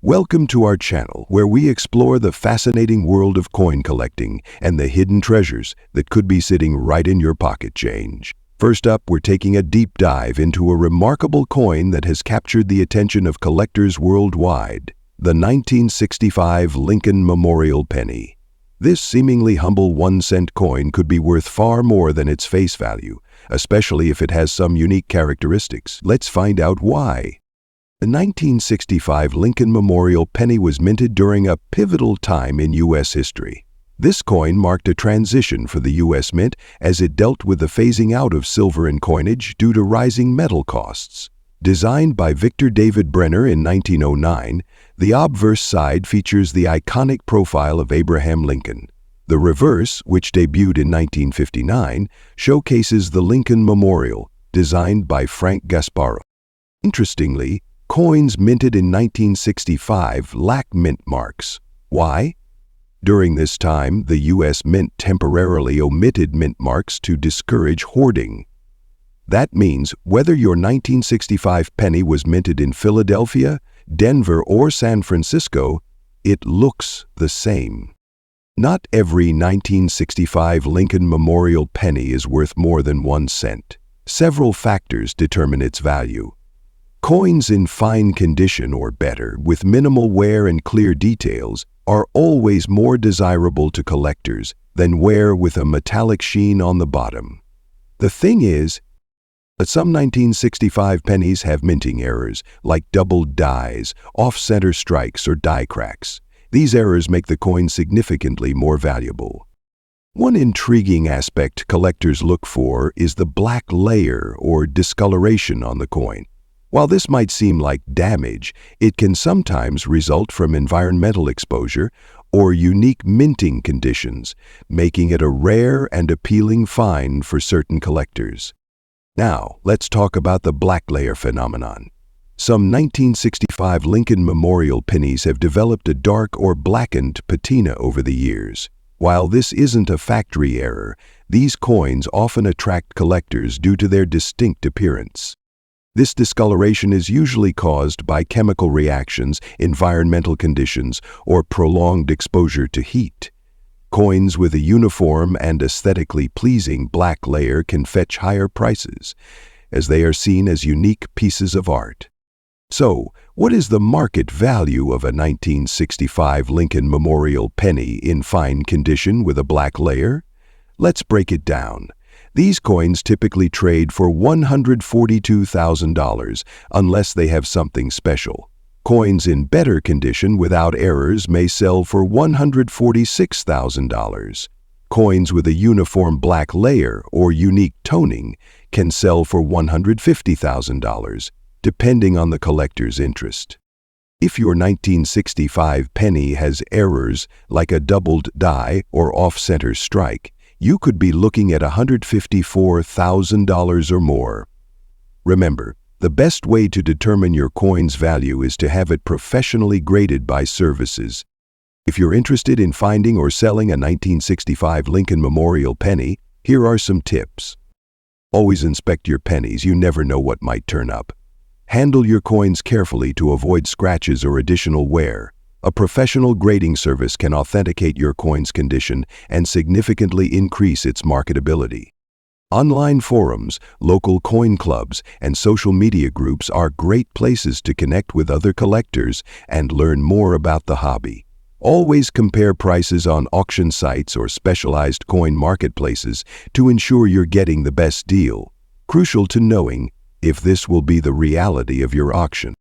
Welcome to our channel, where we explore the fascinating world of coin collecting and the hidden treasures that could be sitting right in your pocket change. First up, we're taking a deep dive into a remarkable coin that has captured the attention of collectors worldwide, the 1965 Lincoln Memorial Penny. This seemingly humble 1-cent coin could be worth far more than its face value, especially if it has some unique characteristics. Let's find out why. The 1965 Lincoln Memorial Penny was minted during a pivotal time in U.S. history. This coin marked a transition for the U.S. Mint as it dealt with the phasing out of silver in coinage due to rising metal costs. Designed by Victor David Brenner in 1909, the obverse side features the iconic profile of Abraham Lincoln. The reverse, which debuted in 1959, showcases the Lincoln Memorial, designed by Frank Gasparro. Interestingly, coins minted in 1965 lack mint marks. Why? During this time, the U.S. Mint temporarily omitted mint marks to discourage hoarding. That means whether your 1965 penny was minted in Philadelphia, Denver, or San Francisco, it looks the same. Not every 1965 Lincoln Memorial penny is worth more than 1 cent. Several factors determine its value. Coins in fine condition or better, with minimal wear and clear details, are always more desirable to collectors than ware with a metallic sheen on the bottom. The thing is, some 1965 pennies have minting errors, like doubled dies, off-center strikes, or die cracks. These errors make the coin significantly more valuable. One intriguing aspect collectors look for is the black layer or discoloration on the coin. While this might seem like damage, it can sometimes result from environmental exposure or unique minting conditions, making it a rare and appealing find for certain collectors. Now, let's talk about the black layer phenomenon. Some 1965 Lincoln Memorial pennies have developed a dark or blackened patina over the years. While this isn't a factory error, these coins often attract collectors due to their distinct appearance. This discoloration is usually caused by chemical reactions, environmental conditions, or prolonged exposure to heat. Coins with a uniform and aesthetically pleasing black layer can fetch higher prices, as they are seen as unique pieces of art. So, what is the market value of a 1965 Lincoln Memorial penny in fine condition with a black layer? Let's break it down. These coins typically trade for $142,000 unless they have something special. Coins in better condition without errors may sell for $146,000. Coins with a uniform black layer or unique toning can sell for $150,000, depending on the collector's interest. If your 1965 penny has errors like a doubled die or off-center strike, you could be looking at $154,000 or more. Remember, the best way to determine your coin's value is to have it professionally graded by services. If you're interested in finding or selling a 1965 Lincoln Memorial penny, here are some tips. Always inspect your pennies. You never know what might turn up. Handle your coins carefully to avoid scratches or additional wear. A professional grading service can authenticate your coin's condition and significantly increase its marketability. Online forums, local coin clubs, and social media groups are great places to connect with other collectors and learn more about the hobby. Always compare prices on auction sites or specialized coin marketplaces to ensure you're getting the best deal. Crucial to knowing if this will be the reality of your auction.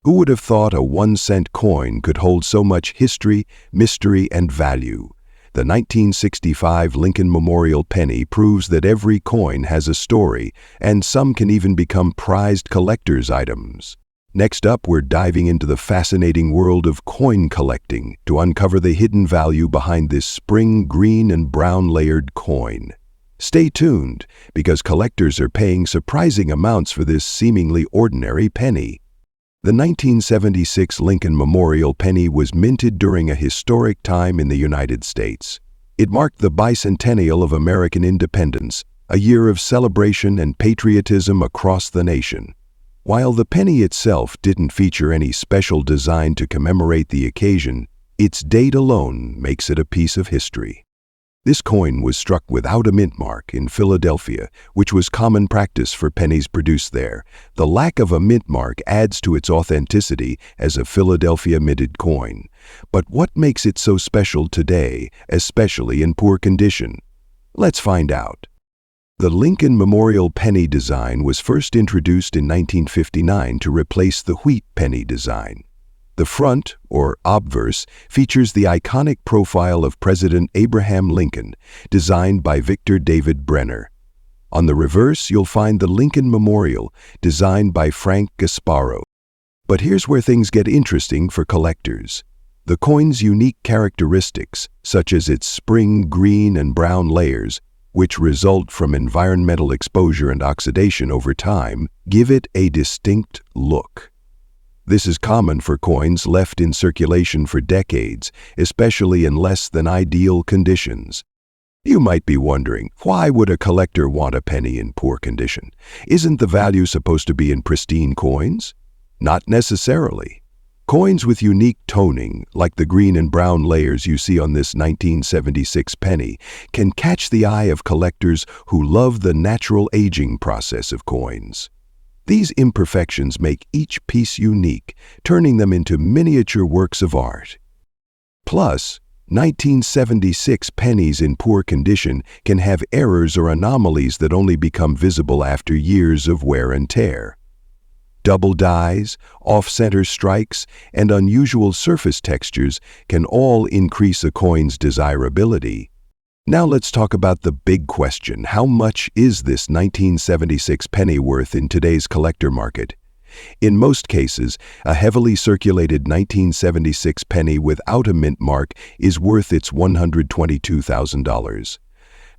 Who would have thought a 1-cent coin could hold so much history, mystery, and value? The 1965 Lincoln Memorial penny proves that every coin has a story, and some can even become prized collector's items. Next up, we're diving into the fascinating world of coin collecting to uncover the hidden value behind this spring green and brown layered coin. Stay tuned, because collectors are paying surprising amounts for this seemingly ordinary penny. The 1976 Lincoln Memorial penny was minted during a historic time in the United States. It marked the bicentennial of American independence, a year of celebration and patriotism across the nation. While the penny itself didn't feature any special design to commemorate the occasion, its date alone makes it a piece of history. This coin was struck without a mint mark in Philadelphia, which was common practice for pennies produced there. The lack of a mint mark adds to its authenticity as a Philadelphia minted coin. But what makes it so special today, especially in poor condition? Let's find out. The Lincoln Memorial penny design was first introduced in 1959 to replace the wheat penny design. The front, or obverse, features the iconic profile of President Abraham Lincoln, designed by Victor David Brenner. On the reverse, you'll find the Lincoln Memorial, designed by Frank Gasparo. But here's where things get interesting for collectors. The coin's unique characteristics, such as its spring green and brown layers, which result from environmental exposure and oxidation over time, give it a distinct look. This is common for coins left in circulation for decades, especially in less than ideal conditions. You might be wondering, why would a collector want a penny in poor condition? Isn't the value supposed to be in pristine coins? Not necessarily. Coins with unique toning, like the green and brown layers you see on this 1976 penny, can catch the eye of collectors who love the natural aging process of coins. These imperfections make each piece unique, turning them into miniature works of art. Plus, 1976 pennies in poor condition can have errors or anomalies that only become visible after years of wear and tear. Double dies, off-center strikes, and unusual surface textures can all increase a coin's desirability. Now let's talk about the big question: how much is this 1976 penny worth in today's collector market? In most cases, a heavily circulated 1976 penny without a mint mark is worth its $122,000.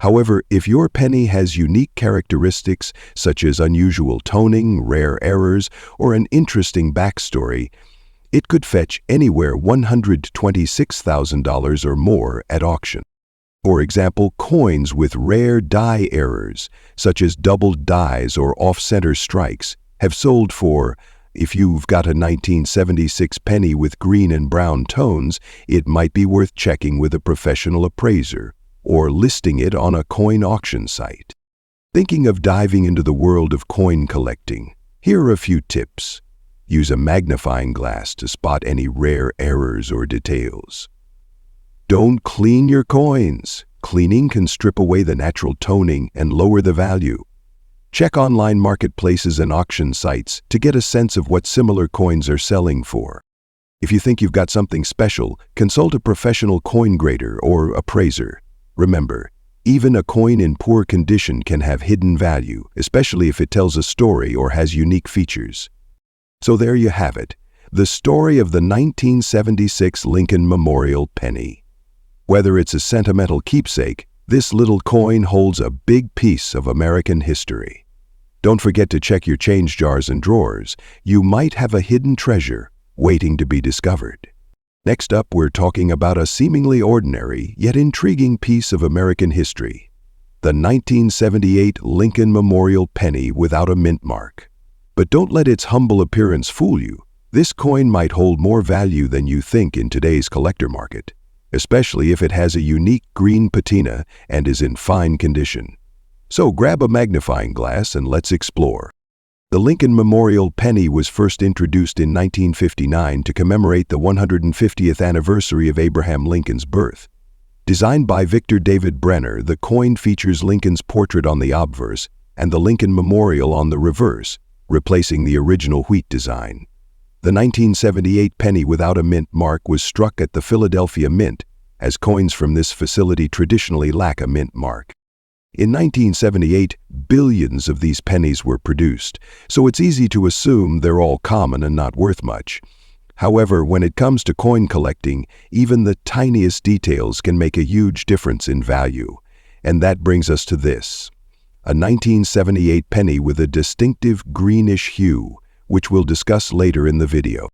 However, if your penny has unique characteristics such as unusual toning, rare errors, or an interesting backstory, it could fetch anywhere $126,000 or more at auction. For example, coins with rare die errors, such as doubled dies or off-center strikes, have sold for, if you've got a 1976 penny with green and brown tones, it might be worth checking with a professional appraiser or listing it on a coin auction site. Thinking of diving into the world of coin collecting? Here are a few tips. Use a magnifying glass to spot any rare errors or details. Don't clean your coins. Cleaning can strip away the natural toning and lower the value. Check online marketplaces and auction sites to get a sense of what similar coins are selling for. If you think you've got something special, consult a professional coin grader or appraiser. Remember, even a coin in poor condition can have hidden value, especially if it tells a story or has unique features. So there you have it, the story of the 1976 Lincoln Memorial penny. Whether it's a sentimental keepsake, this little coin holds a big piece of American history. Don't forget to check your change jars and drawers. You might have a hidden treasure waiting to be discovered. Next up, we're talking about a seemingly ordinary yet intriguing piece of American history, the 1978 Lincoln Memorial penny without a mint mark. But don't let its humble appearance fool you. This coin might hold more value than you think in today's collector market, especially if it has a unique green patina and is in fine condition. So grab a magnifying glass and let's explore. The Lincoln Memorial penny was first introduced in 1959 to commemorate the 150th anniversary of Abraham Lincoln's birth. Designed by Victor David Brenner, the coin features Lincoln's portrait on the obverse and the Lincoln Memorial on the reverse, replacing the original wheat design. The 1978 penny without a mint mark was struck at the Philadelphia Mint, as coins from this facility traditionally lack a mint mark. In 1978, billions of these pennies were produced, so it's easy to assume they're all common and not worth much. However, when it comes to coin collecting, even the tiniest details can make a huge difference in value. And that brings us to this: a 1978 penny with a distinctive greenish hue, which we'll discuss later in the video.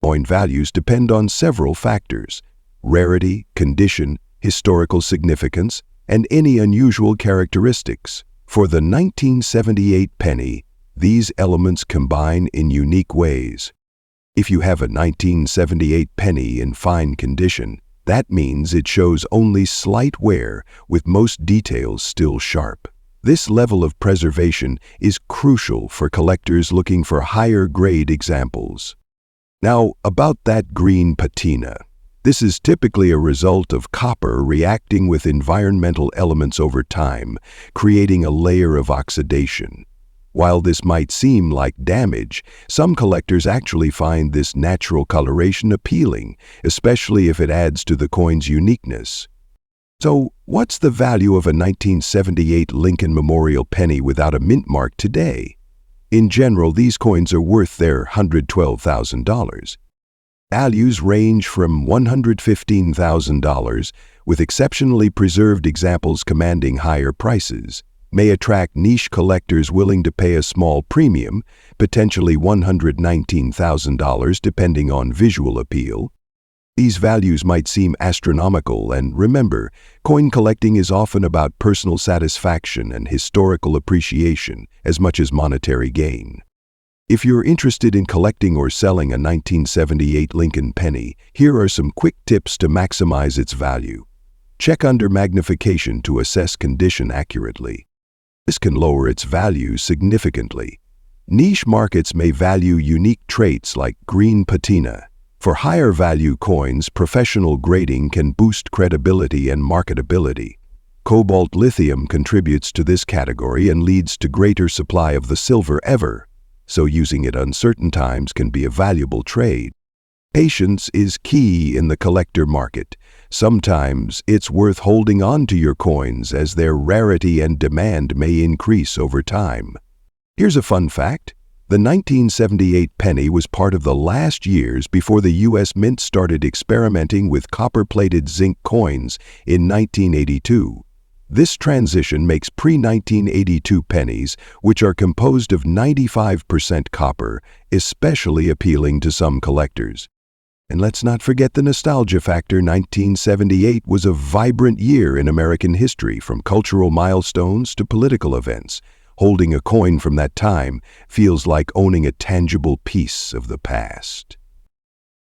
Coin values depend on several factors: rarity, condition, historical significance, and any unusual characteristics. For the 1978 penny, These elements combine in unique ways. If you have a 1978 penny in fine condition, that means it shows only slight wear, with most details still sharp. This level of preservation is crucial for collectors looking for higher-grade examples. Now, about that green patina. This is typically a result of copper reacting with environmental elements over time, creating a layer of oxidation. While this might seem like damage, some collectors actually find this natural coloration appealing, especially if it adds to the coin's uniqueness. So, what's the value of a 1978 Lincoln Memorial penny without a mint mark today? In general, these coins are worth their $112,000. Values range from $115,000, with exceptionally preserved examples commanding higher prices, may attract niche collectors willing to pay a small premium, potentially $119,000 depending on visual appeal. These values might seem astronomical, and remember, coin collecting is often about personal satisfaction and historical appreciation as much as monetary gain. If you're interested in collecting or selling a 1978 Lincoln penny, here are some quick tips to maximize its value. Check under magnification to assess condition accurately. This can lower its value significantly. Niche markets may value unique traits like green patina. For higher value coins, professional grading can boost credibility and marketability. Cobalt lithium contributes to this category and leads to greater supply of the silver ever, so using it uncertain times can be a valuable trade. Patience is key in the collector market. Sometimes it's worth holding on to your coins as their rarity and demand may increase over time. Here's a fun fact. The 1978 penny was part of the last years before the U.S. Mint started experimenting with copper-plated zinc coins in 1982. This transition makes pre-1982 pennies, which are composed of 95% copper, especially appealing to some collectors. And let's not forget the nostalgia factor. 1978 was a vibrant year in American history, from cultural milestones to political events. Holding a coin from that time feels like owning a tangible piece of the past.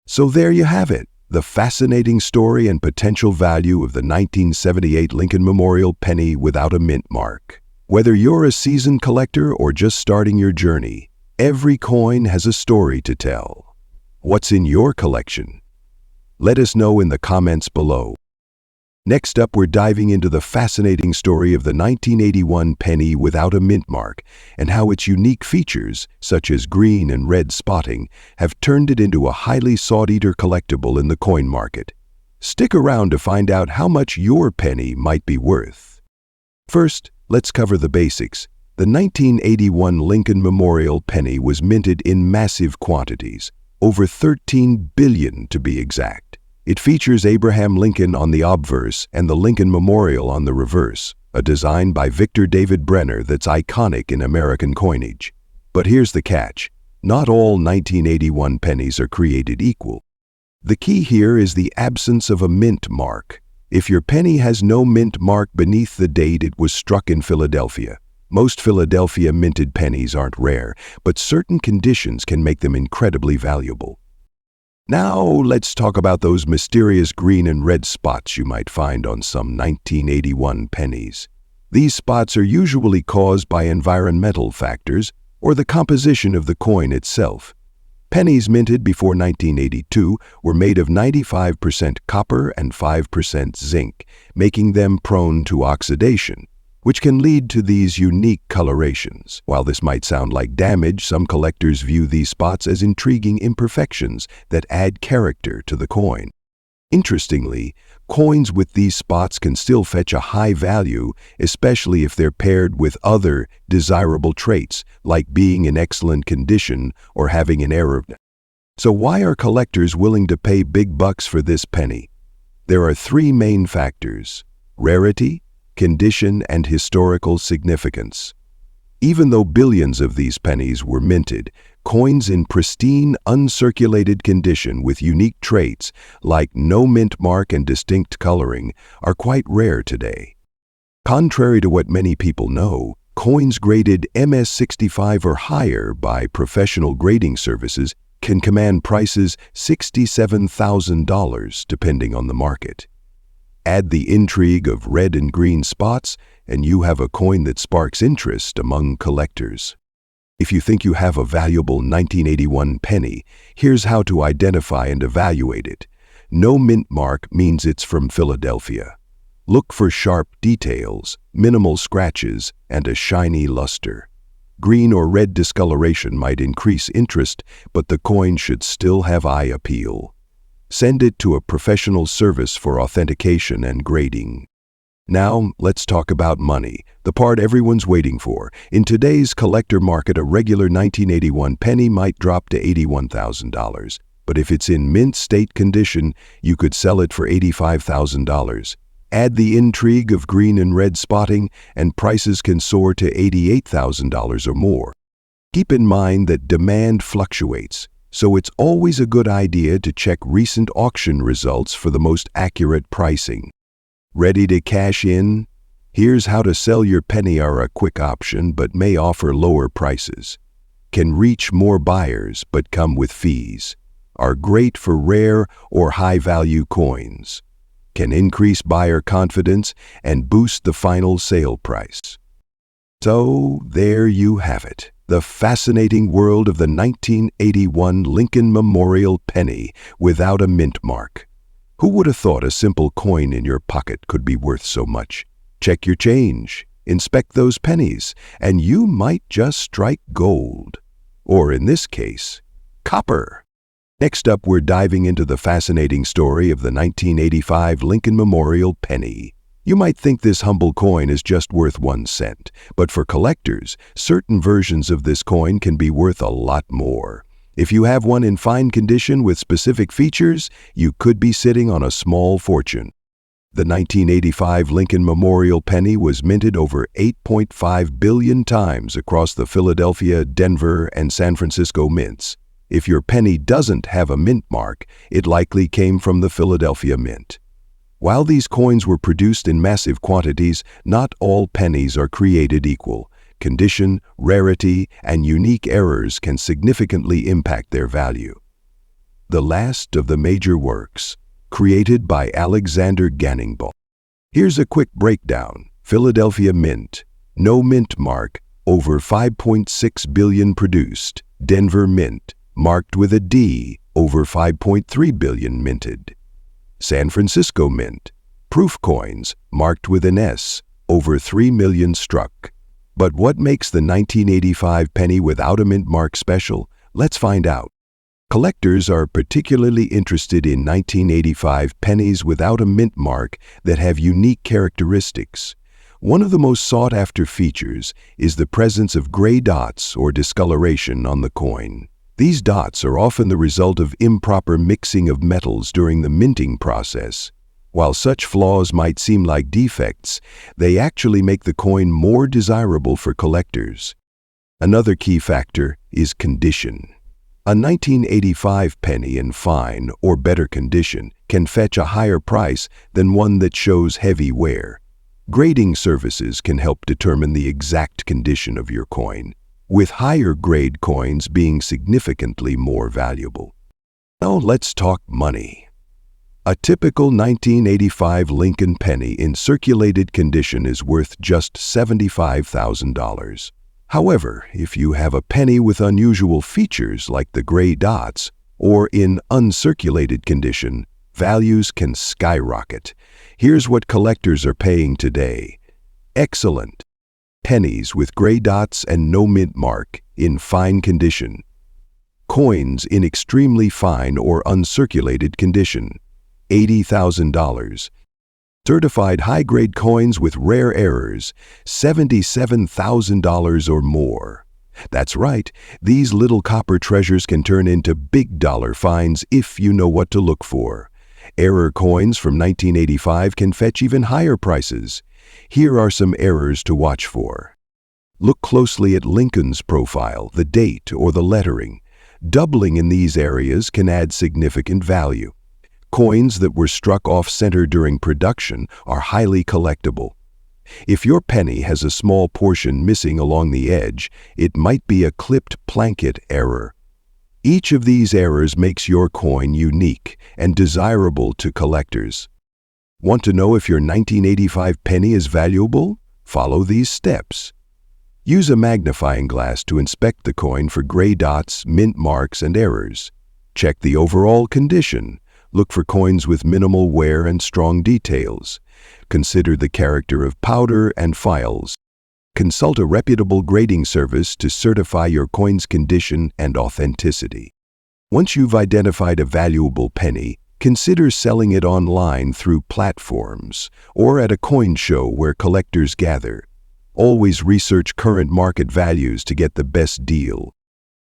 So there you have it, the fascinating story and potential value of the 1978 Lincoln Memorial penny without a mint mark. Whether you're a seasoned collector or just starting your journey, every coin has a story to tell. What's in your collection? Let us know in the comments below. Next up, we're diving into the fascinating story of the 1981 penny without a mint mark and how its unique features, such as green and red spotting, have turned it into a highly sought-after collectible in the coin market. Stick around to find out how much your penny might be worth. First, let's cover the basics. The 1981 Lincoln Memorial penny was minted in massive quantities, over 13 billion to be exact. It features Abraham Lincoln on the obverse and the Lincoln Memorial on the reverse, a design by Victor David Brenner that's iconic in American coinage. But here's the catch. Not all 1981 pennies are created equal. The key here is the absence of a mint mark. If your penny has no mint mark beneath the date it was struck in Philadelphia, most Philadelphia minted pennies aren't rare, but certain conditions can make them incredibly valuable. Now, let's talk about those mysterious green and red spots you might find on some 1981 pennies. These spots are usually caused by environmental factors or the composition of the coin itself. Pennies minted before 1982 were made of 95% copper and 5% zinc, making them prone to oxidation, which can lead to these unique colorations. While this might sound like damage, some collectors view these spots as intriguing imperfections that add character to the coin. Interestingly, coins with these spots can still fetch a high value, especially if they're paired with other desirable traits, like being in excellent condition or having an error. So why are collectors willing to pay big bucks for this penny? There are three main factors: rarity, condition, and historical significance. Even though billions of these pennies were minted, coins in pristine, uncirculated condition with unique traits, like no mint mark and distinct coloring, are quite rare today. Contrary to what many people know, Coins graded MS65 or higher by professional grading services can command prices $67,000 depending on the market. Add the intrigue of red and green spots, and you have a coin that sparks interest among collectors. If you think you have a valuable 1981 penny, here's how to identify and evaluate it. No mint mark means it's from Philadelphia. Look for sharp details, minimal scratches, and a shiny luster. Green or red discoloration might increase interest, but the coin should still have eye appeal. Send it to a professional service for authentication and grading. Now, let's talk about money, the part everyone's waiting for. In today's collector market, a regular 1981 penny might drop to $81,000. But if it's in mint state condition, you could sell it for $85,000. Add the intrigue of green and red spotting, and prices can soar to $88,000 or more. Keep in mind that demand fluctuates, so it's always a good idea to check recent auction results for the most accurate pricing. Ready to cash in? Here's how to sell your penny are a quick option but may offer lower prices. Can reach more buyers but come with fees. Are great for rare or high-value coins. Can increase buyer confidence and boost the final sale price. So, there you have it. The fascinating world of the 1981 Lincoln Memorial penny without a mint mark. Who would have thought a simple coin in your pocket could be worth so much? Check your change, inspect those pennies, and you might just strike gold. Or in this case, copper. Next up, we're diving into the fascinating story of the 1985 Lincoln Memorial penny. You might think this humble coin is just worth 1 cent, but for collectors, certain versions of this coin can be worth a lot more. If you have one in fine condition with specific features, you could be sitting on a small fortune. The 1985 Lincoln Memorial penny was minted over 8.5 billion times across the Philadelphia, Denver, and San Francisco mints. If your penny doesn't have a mint mark, it likely came from the Philadelphia Mint. While these coins were produced in massive quantities, not all pennies are created equal. Condition, rarity, and unique errors can significantly impact their value. The last of the major works, created by Alexander Ganningbaum. Here's a quick breakdown. Philadelphia Mint, no mint mark, over 5.6 billion produced. Denver Mint, marked with a D, over 5.3 billion minted. San Francisco Mint, proof coins, marked with an S, over 3 million struck. But what makes the 1985 penny without a mint mark special? Let's find out. Collectors are particularly interested in 1985 pennies without a mint mark that have unique characteristics. One of the most sought-after features is the presence of gray dots or discoloration on the coin. These dots are often the result of improper mixing of metals during the minting process. While such flaws might seem like defects, they actually make the coin more desirable for collectors. Another key factor is condition. A 1985 penny in fine or better condition can fetch a higher price than one that shows heavy wear. Grading services can help determine the exact condition of your coin, with higher grade coins being significantly more valuable. Now let's talk money. A typical 1985 Lincoln penny in circulated condition is worth just $75,000. However, if you have a penny with unusual features like the gray dots or in uncirculated condition, values can skyrocket. Here's what collectors are paying today. Excellent. Pennies with gray dots and no mint mark in fine condition. Coins in extremely fine or uncirculated condition. $80,000. Certified high-grade coins with rare errors, $77,000 or more. That's right, these little copper treasures can turn into big dollar finds if you know what to look for. Error coins from 1985 can fetch even higher prices. Here are some errors to watch for. Look closely at Lincoln's profile, the date, or the lettering. Doubling in these areas can add significant value. Coins that were struck off-center during production are highly collectible. If your penny has a small portion missing along the edge, it might be a clipped plankett error. Each of these errors makes your coin unique and desirable to collectors. Want to know if your 1985 penny is valuable? Follow these steps. Use a magnifying glass to inspect the coin for gray dots, mint marks, and errors. Check the overall condition. Look for coins with minimal wear and strong details. Consider the character of powder and files. Consult a reputable grading service to certify your coin's condition and authenticity. Once you've identified a valuable penny, consider selling it online through platforms or at a coin show where collectors gather. Always research current market values to get the best deal.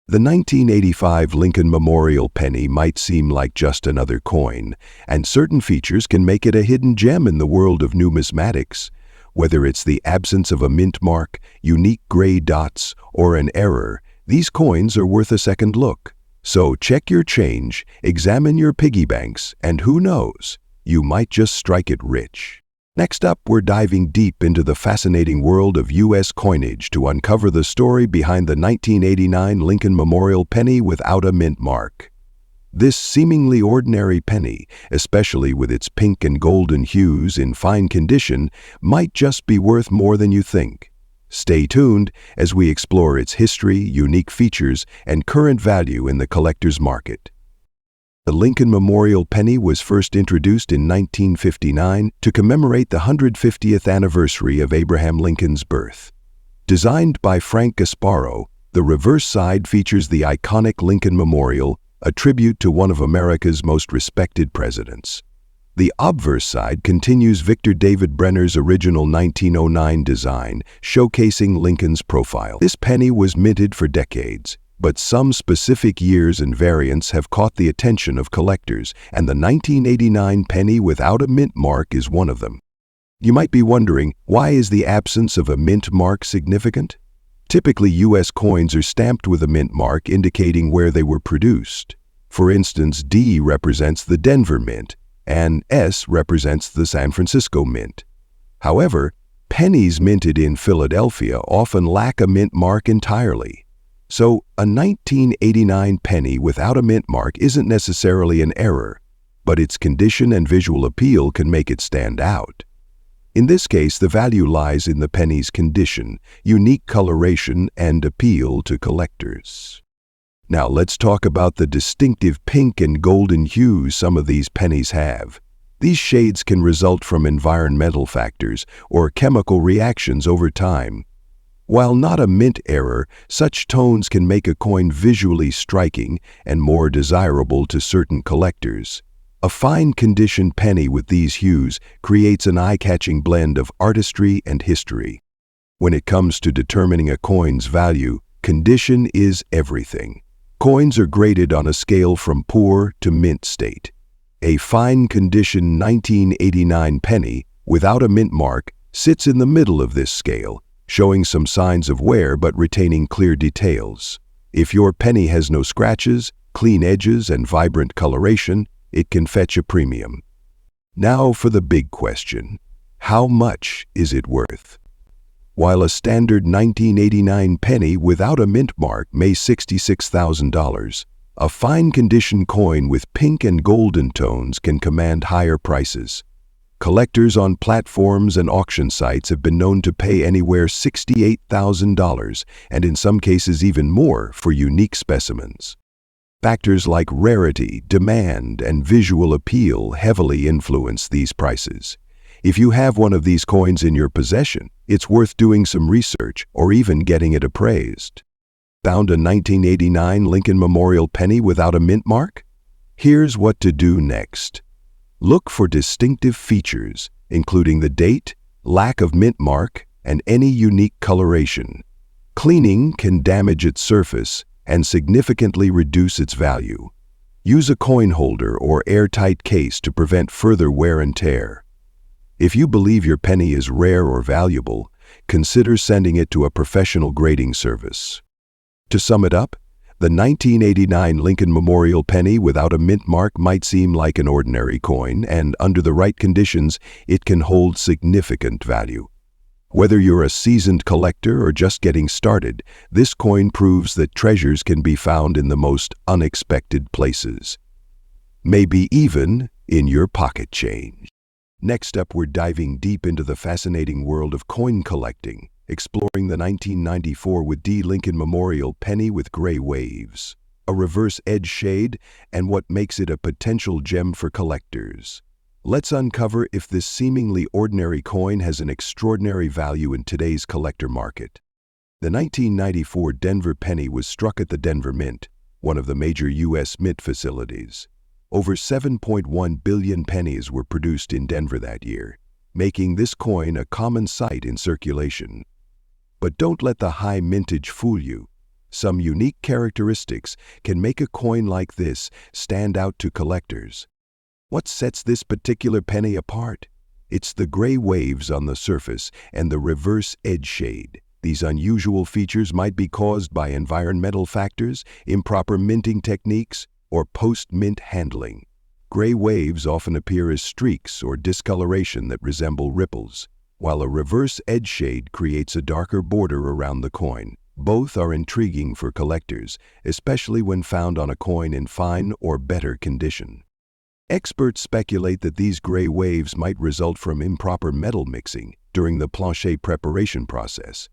The 1985 Lincoln Memorial penny might seem like just another coin, and certain features can make it a hidden gem in the world of numismatics. Whether it's the absence of a mint mark, unique gray dots, or an error, these coins are worth a second look. So check your change, examine your piggy banks, and who knows, you might just strike it rich. Next up, we're diving deep into the fascinating world of U.S. coinage to uncover the story behind the 1989 Lincoln Memorial penny without a mint mark. This seemingly ordinary penny, especially with its pink and golden hues in fine condition, might just be worth more than you think. Stay tuned as we explore its history, unique features, and current value in the collector's market. The Lincoln Memorial penny was first introduced in 1959 to commemorate the 150th anniversary of Abraham Lincoln's birth. Designed by Frank Gasparo, the reverse side features the iconic Lincoln Memorial, a tribute to one of America's most respected presidents. The obverse side continues Victor David Brenner's original 1909 design, showcasing Lincoln's profile. This penny was minted for decades, but some specific years and variants have caught the attention of collectors, and the 1989 penny without a mint mark is one of them. You might be wondering, why is the absence of a mint mark significant? Typically, U.S. coins are stamped with a mint mark indicating where they were produced. For instance, D represents the Denver Mint, and S represents the San Francisco Mint. However, pennies minted in Philadelphia often lack a mint mark entirely. So, a 1989 penny without a mint mark isn't necessarily an error, but its condition and visual appeal can make it stand out. In this case, the value lies in the penny's condition, unique coloration, and appeal to collectors. Now, let's talk about the distinctive pink and golden hues some of these pennies have. These shades can result from environmental factors or chemical reactions over time. While not a mint error, such tones can make a coin visually striking and more desirable to certain collectors. A fine-condition penny with these hues creates an eye-catching blend of artistry and history. When it comes to determining a coin's value, condition is everything. Coins are graded on a scale from poor to mint state. A fine-condition 1989 penny, without a mint mark, sits in the middle of this scale, showing some signs of wear but retaining clear details. If your penny has no scratches, clean edges, and vibrant coloration, it can fetch a premium. Now for the big question: how much is it worth? While a standard 1989 penny without a mint mark may $66,000, a fine-condition coin with pink and golden tones can command higher prices. Collectors on platforms and auction sites have been known to pay anywhere $68,000, and in some cases even more, for unique specimens. Factors like rarity, demand, and visual appeal heavily influence these prices. If you have one of these coins in your possession, it's worth doing some research or even getting it appraised. Found a 1989 Lincoln Memorial penny without a mint mark? Here's what to do next. Look for distinctive features, including the date, lack of mint mark, and any unique coloration. Cleaning can damage its surface and significantly reduce its value. Use a coin holder or airtight case to prevent further wear and tear. If you believe your penny is rare or valuable, consider sending it to a professional grading service. To sum it up, the 1989 Lincoln Memorial penny without a mint mark might seem like an ordinary coin, and under the right conditions, it can hold significant value. Whether you're a seasoned collector or just getting started, this coin proves that treasures can be found in the most unexpected places. Maybe even in your pocket change. Next up, we're diving deep into the fascinating world of coin collecting, exploring the 1994 with D. Lincoln Memorial penny with gray waves, a reverse edge shade, and what makes it a potential gem for collectors. Let's uncover if this seemingly ordinary coin has an extraordinary value in today's collector market. The 1994 Denver penny was struck at the Denver Mint, one of the major U.S. mint facilities. Over 7.1 billion pennies were produced in Denver that year, making this coin a common sight in circulation. But don't let the high mintage fool you. Some unique characteristics can make a coin like this stand out to collectors. What sets this particular penny apart? It's the gray waves on the surface and the reverse edge shade. These unusual features might be caused by environmental factors, improper minting techniques, or post-mint handling. Gray waves often appear as streaks or discoloration that resemble ripples, while a reverse edge shade creates a darker border around the coin. Both are intriguing for collectors, especially when found on a coin in fine or better condition. Experts speculate that these gray waves might result from improper metal mixing during the plancher preparation process.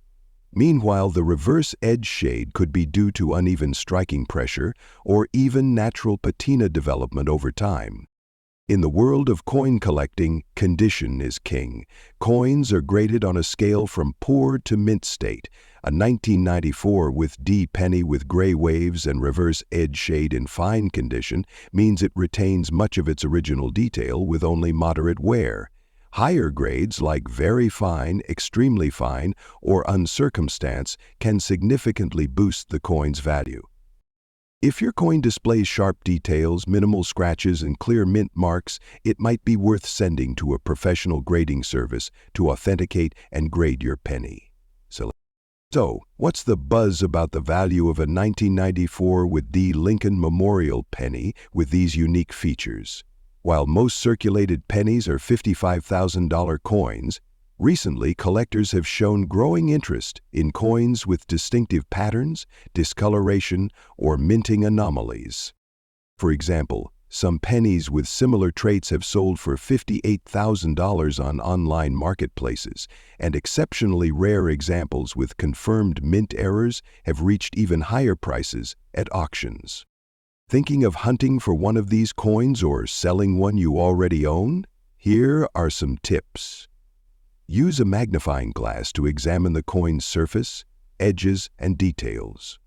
Meanwhile, the reverse edge shade could be due to uneven striking pressure or even natural patina development over time. In the world of coin collecting, condition is king. Coins are graded on a scale from poor to mint state. A 1994 with D penny with gray waves and reverse edge shade in fine condition means it retains much of its original detail with only moderate wear. Higher grades like very fine, extremely fine, or uncircumstanced can significantly boost the coin's value. If your coin displays sharp details, minimal scratches, and clear mint marks, it might be worth sending to a professional grading service to authenticate and grade your penny. So, what's the buzz about the value of a 1994 with D. Lincoln Memorial penny with these unique features? While most circulated pennies are $55,000 coins, recently collectors have shown growing interest in coins with distinctive patterns, discoloration, or minting anomalies. For example, some pennies with similar traits have sold for $58,000 on online marketplaces, and exceptionally rare examples with confirmed mint errors have reached even higher prices at auctions. Thinking of hunting for one of these coins or selling one you already own? Here are some tips. Use a magnifying glass to examine the coin's surface, edges, and details.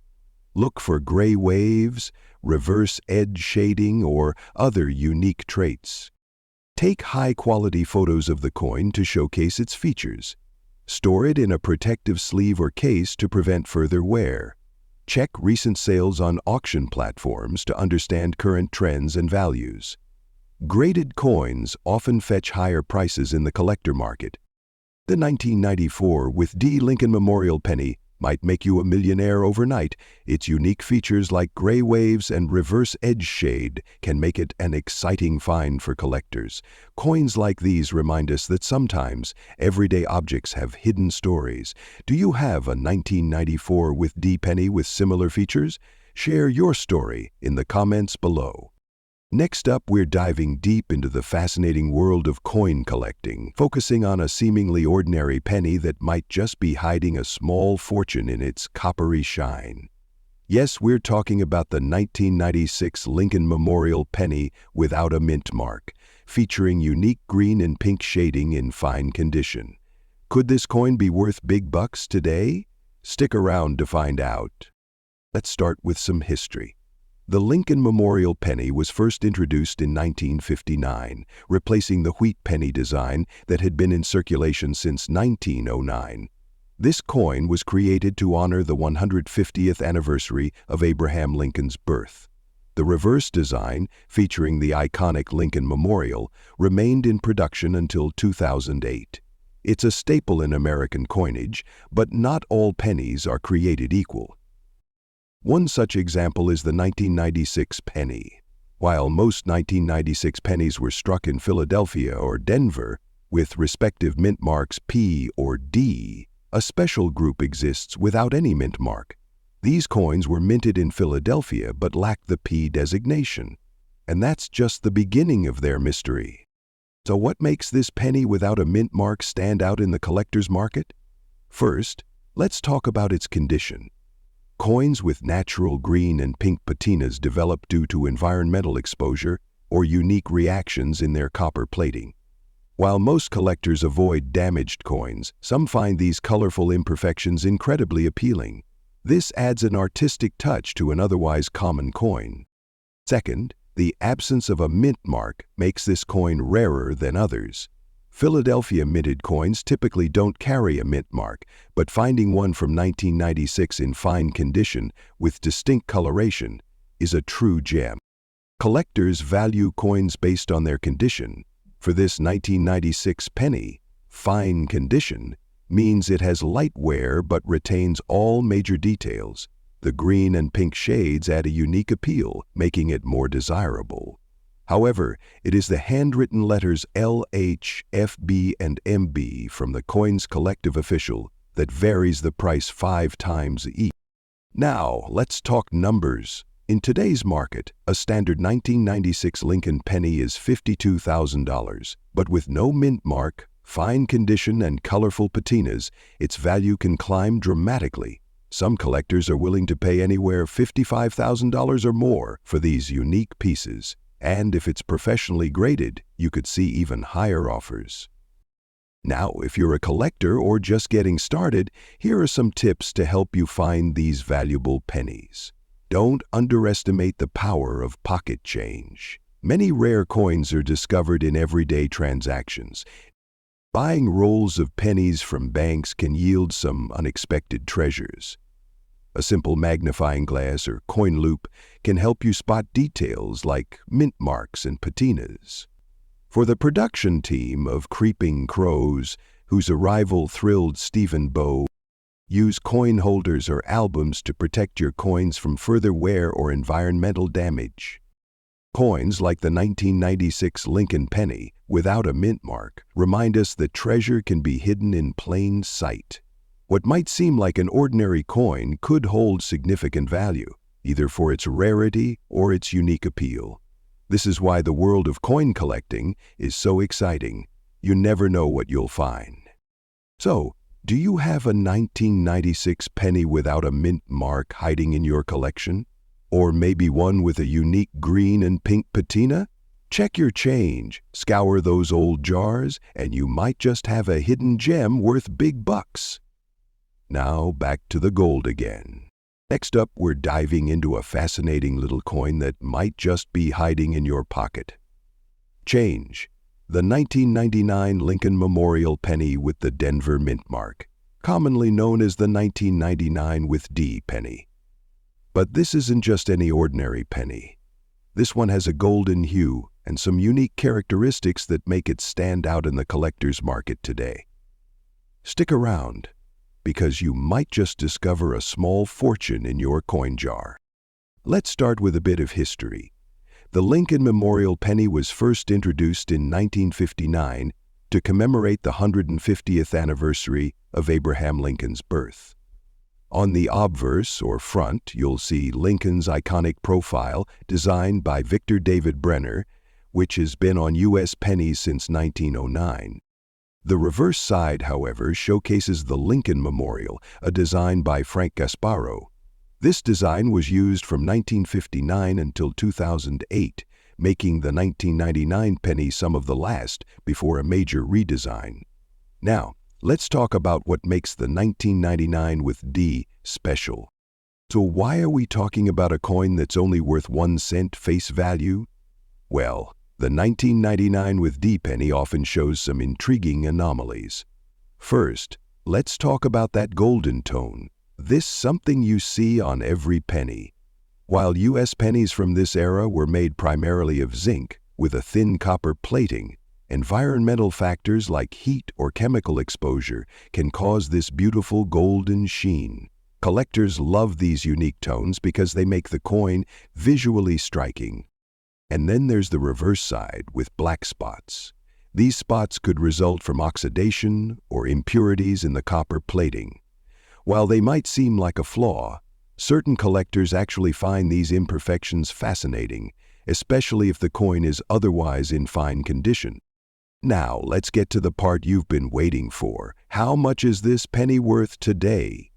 Look for gray waves, reverse edge shading, or other unique traits. Take high-quality photos of the coin to showcase its features. Store it in a protective sleeve or case to prevent further wear. Check recent sales on auction platforms to understand current trends and values. Graded coins often fetch higher prices in the collector market. The 1994 with D. Lincoln Memorial penny might make you a millionaire overnight. Its unique features like gray waves and reverse edge shade can make it an exciting find for collectors. Coins like these remind us that sometimes everyday objects have hidden stories. Do you have a 1994 with D penny with similar features? Share your story in the comments below. Next up, we're diving deep into the fascinating world of coin collecting, focusing on a seemingly ordinary penny that might just be hiding a small fortune in its coppery shine. Yes, we're talking about the 1996 Lincoln Memorial penny without a mint mark, featuring unique green and pink shading in fine condition. Could this coin be worth big bucks today? Stick around to find out. Let's start with some history. The Lincoln Memorial penny was first introduced in 1959, replacing the wheat penny design that had been in circulation since 1909. This coin was created to honor the 150th anniversary of Abraham Lincoln's birth. The reverse design, featuring the iconic Lincoln Memorial, remained in production until 2008. It's a staple in American coinage, but not all pennies are created equal. One such example is the 1996 penny. While most 1996 pennies were struck in Philadelphia or Denver, With respective mint marks P or D, a special group exists without any mint mark. These coins were minted in Philadelphia but lack the P designation. And that's just the beginning of their mystery. So what makes this penny without a mint mark stand out in the collector's market? First, let's talk about its condition. Coins with natural green and pink patinas develop due to environmental exposure or unique reactions in their copper plating. While most collectors avoid damaged coins, some find these colorful imperfections incredibly appealing. This adds an artistic touch to an otherwise common coin. Second, the absence of a mint mark makes this coin rarer than others. Philadelphia minted coins typically don't carry a mint mark, but finding one from 1996 in fine condition with distinct coloration is a true gem. Collectors value coins based on their condition. For this 1996 penny, fine condition means it has light wear but retains all major details. The green and pink shades add a unique appeal, making it more desirable. However, it is the handwritten letters L, H, F, B, and MB from the coin's collective official that varies the price 5 times each. Now, let's talk numbers. In today's market, a standard 1996 Lincoln penny is $52,000, but with no mint mark, fine condition, and colorful patinas, its value can climb dramatically. Some collectors are willing to pay anywhere $55,000 or more for these unique pieces, and if it's professionally graded, you could see even higher offers. Now, if you're a collector or just getting started, here are some tips to help you find these valuable pennies. Don't underestimate the power of pocket change. Many rare coins are discovered in everyday transactions. Buying rolls of pennies from banks can yield some unexpected treasures. A simple magnifying glass or coin loop can help you spot details like mint marks and patinas. For the production team of Creeping Crows, whose arrival thrilled Stephen Bow, use coin holders or albums to protect your coins from further wear or environmental damage. Coins like the 1996 Lincoln penny, without a mint mark, remind us that treasure can be hidden in plain sight. What might seem like an ordinary coin could hold significant value, either for its rarity or its unique appeal. This is why the world of coin collecting is so exciting. You never know what you'll find. So, do you have a 1996 penny without a mint mark hiding in your collection? Or maybe one with a unique green and pink patina? Check your change, scour those old jars, and you might just have a hidden gem worth big bucks. Now back to the gold again. Next up, we're diving into a fascinating little coin that might just be hiding in your pocket. Change. The 1999 Lincoln Memorial penny with the Denver mint mark, commonly known as the 1999 with D penny. But this isn't just any ordinary penny. This one has a golden hue and some unique characteristics that make it stand out in the collector's market today. Stick around, because you might just discover a small fortune in your coin jar. Let's start with a bit of history. The Lincoln Memorial penny was first introduced in 1959 to commemorate the 150th anniversary of Abraham Lincoln's birth. On the obverse, or front, you'll see Lincoln's iconic profile designed by Victor David Brenner, which has been on U.S. pennies since 1909. The reverse side, however, showcases the Lincoln Memorial, a design by Frank Gasparo. This design was used from 1959 until 2008, making the 1999 penny some of the last before a major redesign. Now, let's talk about what makes the 1999 with D special. So why are we talking about a coin that's only worth 1 cent face value? Well, the 1999 with D penny often shows some intriguing anomalies. First, let's talk about that golden tone. This something you see on every penny. While U.S. pennies from this era were made primarily of zinc with a thin copper plating, environmental factors like heat or chemical exposure can cause this beautiful golden sheen. Collectors love these unique tones because they make the coin visually striking. And then there's the reverse side with black spots. These spots could result from oxidation or impurities in the copper plating. While they might seem like a flaw, certain collectors actually find these imperfections fascinating, especially if the coin is otherwise in fine condition. Now, let's get to the part you've been waiting for. How much is this penny worth today?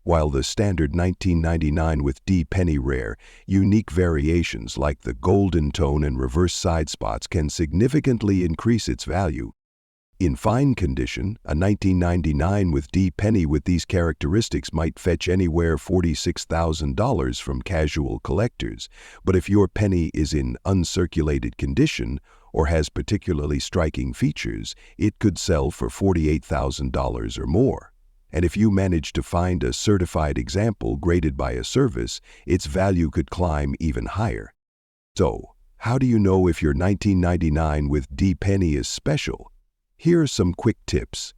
While the standard 1999 with D penny rare, unique variations like the golden tone and reverse side spots can significantly increase its value. In fine condition, a 1999 with D penny with these characteristics might fetch anywhere $46,000 from casual collectors, but if your penny is in uncirculated condition or has particularly striking features, it could sell for $48,000 or more. And if you manage to find a certified example graded by a service, its value could climb even higher. So, how do you know if your 1999 with D penny is special? Here are some quick tips.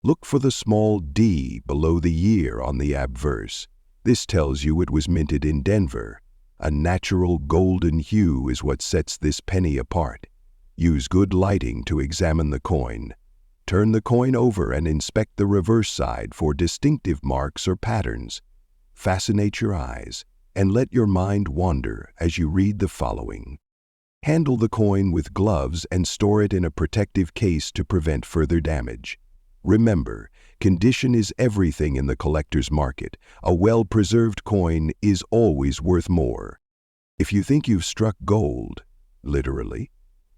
Look for the small D below the year on the obverse. This tells you it was minted in Denver. A natural golden hue is what sets this penny apart. Use good lighting to examine the coin. Turn the coin over and inspect the reverse side for distinctive marks or patterns. Fascinate your eyes and let your mind wander as you read the following. Handle the coin with gloves and store it in a protective case to prevent further damage. Remember, condition is everything in the collector's market. A well-preserved coin is always worth more. If you think you've struck gold, literally,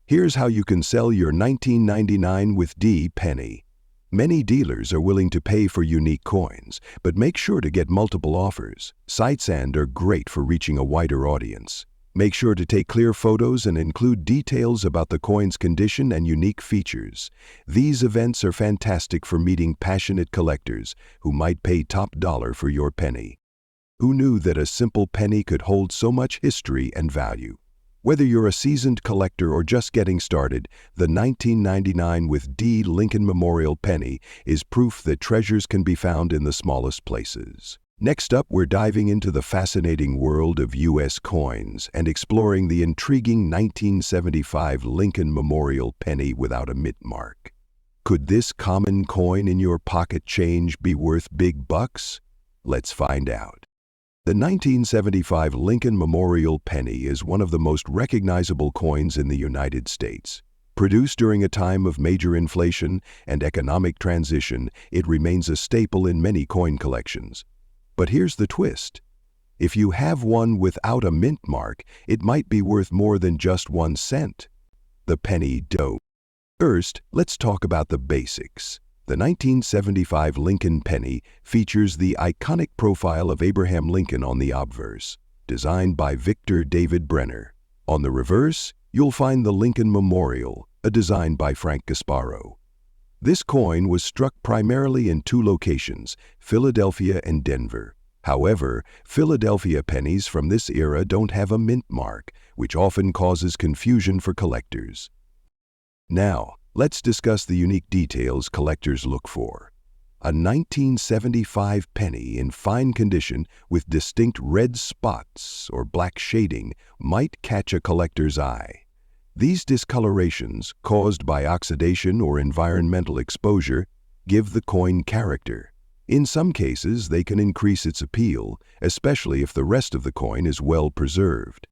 here's how you can sell your 1999 with D penny. Many dealers are willing to pay for unique coins, but make sure to get multiple offers. Sights and are great for reaching a wider audience. Make sure to take clear photos and include details about the coin's condition and unique features. These events are fantastic for meeting passionate collectors who might pay top dollar for your penny. Who knew that a simple penny could hold so much history and value? Whether you're a seasoned collector or just getting started, the 1999 with D Lincoln Memorial penny is proof that treasures can be found in the smallest places. Next up, we're diving into the fascinating world of U.S. coins and exploring the intriguing 1975 Lincoln Memorial penny without a mint mark. Could this common coin in your pocket change be worth big bucks? Let's find out. The 1975 Lincoln Memorial penny is one of the most recognizable coins in the United States. Produced during a time of major inflation and economic transition, it remains a staple in many coin collections. But here's the twist. If you have one without a mint mark, it might be worth more than just 1 cent. The penny dough. First, let's talk about the basics. The 1975 Lincoln penny features the iconic profile of Abraham Lincoln on the obverse, designed by Victor David Brenner. On the reverse, you'll find the Lincoln Memorial, a design by Frank Gasparo. This coin was struck primarily in 2 locations, Philadelphia and Denver. However, Philadelphia pennies from this era don't have a mint mark, which often causes confusion for collectors. Now, let's discuss the unique details collectors look for. A 1975 penny in fine condition with distinct red spots or black shading might catch a collector's eye. These discolorations, caused by oxidation or environmental exposure, give the coin character. In some cases, they can increase its appeal, especially if the rest of the coin is well preserved.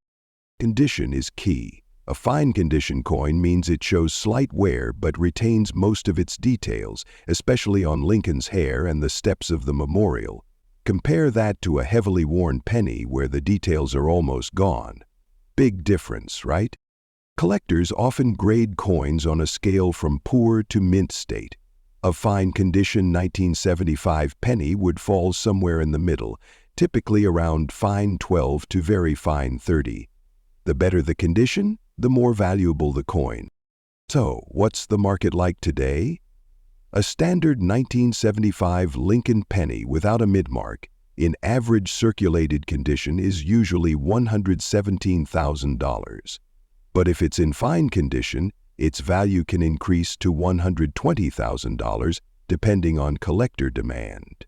Condition is key. A fine condition coin means it shows slight wear but retains most of its details, especially on Lincoln's hair and the steps of the memorial. Compare that to a heavily worn penny where the details are almost gone. Big difference, right? Collectors often grade coins on a scale from poor to mint state. A fine condition 1975 penny would fall somewhere in the middle, typically around fine 12 to very fine 30. The better the condition, the more valuable the coin. So, what's the market like today? A standard 1975 Lincoln penny without a mint mark, in average circulated condition, is usually $117,000. But if it's in fine condition, its value can increase to $120,000 depending on collector demand.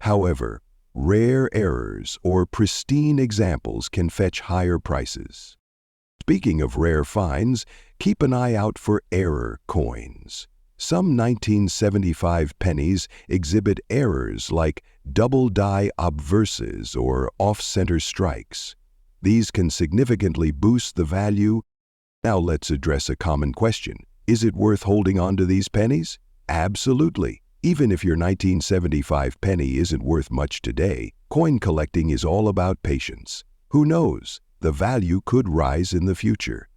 However, rare errors or pristine examples can fetch higher prices. Speaking of rare finds, Keep an eye out for error coins. Some 1975 pennies exhibit errors like double die obverses or off-center strikes. These can significantly boost the value. Now let's address a common question. Is it worth holding on to these pennies? Absolutely. Even if your 1975 penny isn't worth much today, coin collecting is all about patience. Who knows? The value could rise in the future.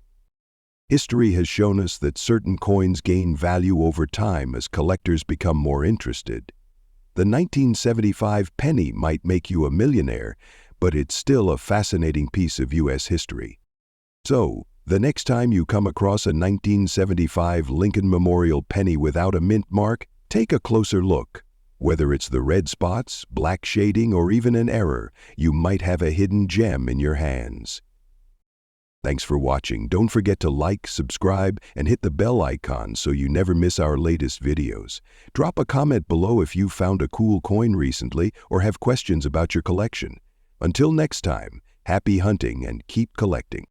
History has shown us that certain coins gain value over time as collectors become more interested. The 1975 penny might make you a millionaire, but it's still a fascinating piece of U.S. history. So, the next time you come across a 1975 Lincoln Memorial penny without a mint mark, take a closer look. Whether it's the red spots, black shading, or even an error, you might have a hidden gem in your hands. Thanks for watching. Don't forget to like, subscribe, and hit the bell icon so you never miss our latest videos. Drop a comment below if you found a cool coin recently or have questions about your collection. Until next time, happy hunting and keep collecting.